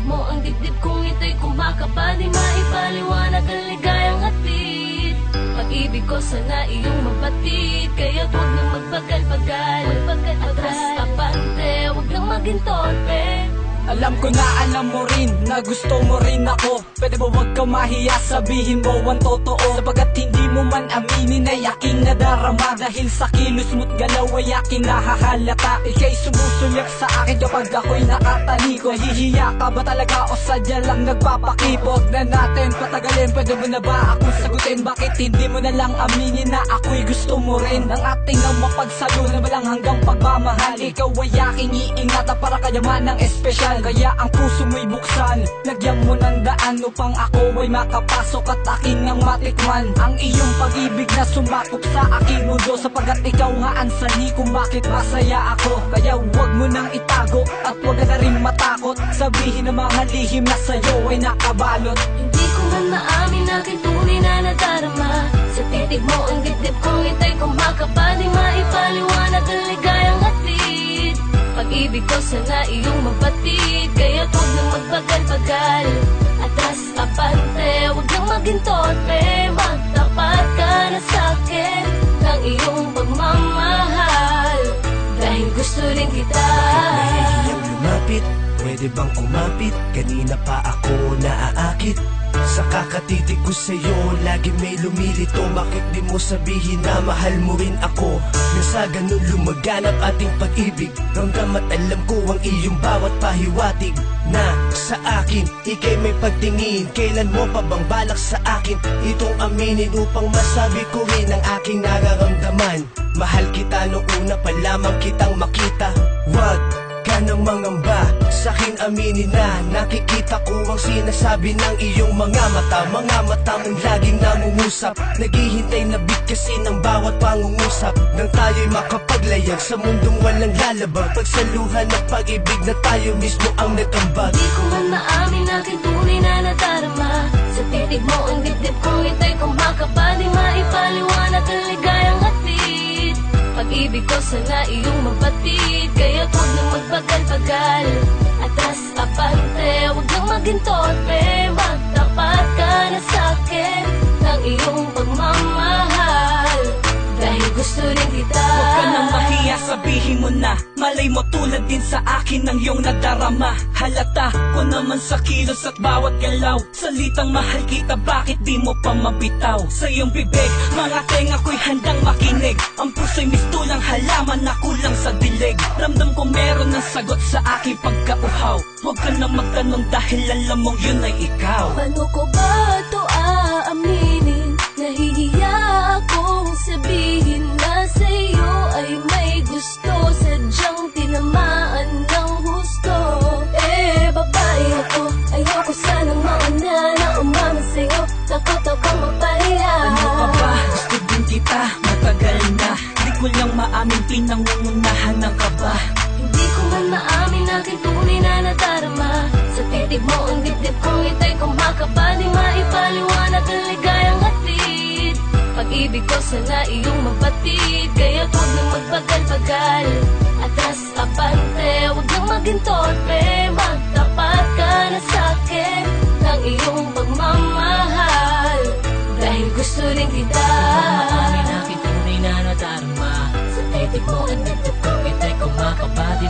mo ang dibdib kung ito'y kumakaba, di maipaliwanag ang ligayang hatid. Pag-ibig ko sana iyong mabatid, kaya't huwag nang magbagal-bagal. Atras apante, huwag nang maging torpe. Alam ko na alam mo rin na gusto mo rin ako. Pwede ba wag ka mahiya, sabihin mo ang totoo. Sapagat hindi mo man aminin ay aking nadarama. Dahil sa kilos mo't galaw ay aking nahahalata. Ika'y sumusulyak sa akin kapag ako'y nakatalikod. Nahihiya ka ba talaga o sadya lang nagpapakipot? Na natin patagalin, pwede mo na ba akong sagutin? Bakit hindi mo na lang aminin na ako'y gusto mo rin? Ang ating ang mapagsalo na walang hanggang pagmamahal. Ikaw ay aking iingatan para kayaman ng espesyal. Kaya ang puso mo'y buksan, lagyan mo ng daan upang ako ay makapasok at aking ang matikman ang iyong pag-ibig na sumakop sa aking mundo. Sapagat ikaw nga ang sanhi kung bakit masaya ako. Kaya huwag mo nang itago at huwag ka na rin matakot. Sabihin ng mga lihim na sa'yo ay nakabalot. Hindi ko man maamin aking tunay na nadarama. Sa titig mo ang dibdib kong ito'y kumakaba, di maipaliwanag ang ligayang hatid. Pag-ibig ko sana iyong mabatid, kaya't huwag nang magbagal-bagal. Atras apante, huwag nang maging torpe. Magtapat ka na sa'kin ng iyong pagmamahal, dahil gusto rin kita. Bakit nahihiyang lumapit? Pwede bang kumapit? Kanina pa ako naaakit. Sa kakatitig ko sa'yo, lagi may lumilito. Bakit di mo sabihin na mahal mo rin ako? Nang sa ganun lumaganap ating pag-ibig, ramdam at alam ko ang iyong bawat pahiwatig. Na sa akin, ika'y may pagtingin. Kailan mo pa bang balak sa akin itong aminin, upang masabi ko rin ang aking nararamdaman? Mahal kita noong una pa lamang kitang makita. Wag ka nang mangamba, sa'kin aminin na nakikita ko ang sinasabi ng iyong mga mata. Mga mata mong laging nangungusap, naghihintay na bigkasin ang bawat pangungusap. Nang tayo'y makapaglayag sa mundong walang lalabag, pagsaluhan ng pag-ibig na tayo mismo ang nagambag. Hindi ko man maamin aking tunay na nadarama. Sa titig mo ang dibdib kong ito'y kumakaba, di maipaliwanag ang ligayang hatid. Pag-ibig ko sana iyong mabatid, kaya't huwag nang magbagal-bagal. Atras apante, huwag nang maging torpe. Magtapat ka na sa'kin ng iyong pagmamahal, dahil gusto rin kita. Huwag ka nang mahiya, sabihin mo na. Malay mo tulad din sa akin ng iyong nadarama. Halata ko naman sa kilos at bawat galaw. Salitang mahal kita, bakit di mo pa mabitaw? Sa iyong bibig, mga tenga ko'y handang makinig. Ang puso'y mistulang halaman na kulang sa dilig. Ramdam ko meron ng sagot sa aking pagkauhaw. Huwag ka nang magtanong dahil alam mong yun ay ikaw. Paano ko ba ito aaminin? Nahihiya akong sabihin na sa'yo ay may gusto. Sadyang tinamaan ng husto. Babae ako, ayoko sanang mauna na umaman sa'yo. Takot akong mapahiya. Ano ka ba? Gusto din kita, matagal na. Di ko lang maamin, pinangungunahan ng kaba. Hindi ko man maamin aking tunay na nadarama. Sa titig mo ang dibdib kong ito'y kumakaba, di maipaliwanag ang ligayang hatid. Pag-ibig ko sana iyong mabatid, kaya't huwag nang magbagal-bagal. Atras apante, huwag nang maging torpe. Magtapat ka na sa'kin ng iyong pagmamahal, dahil gusto rin kita. Maamin aking tunay na nadarama. Sa titig mo ang dibdib kong ito'y kumakaba, di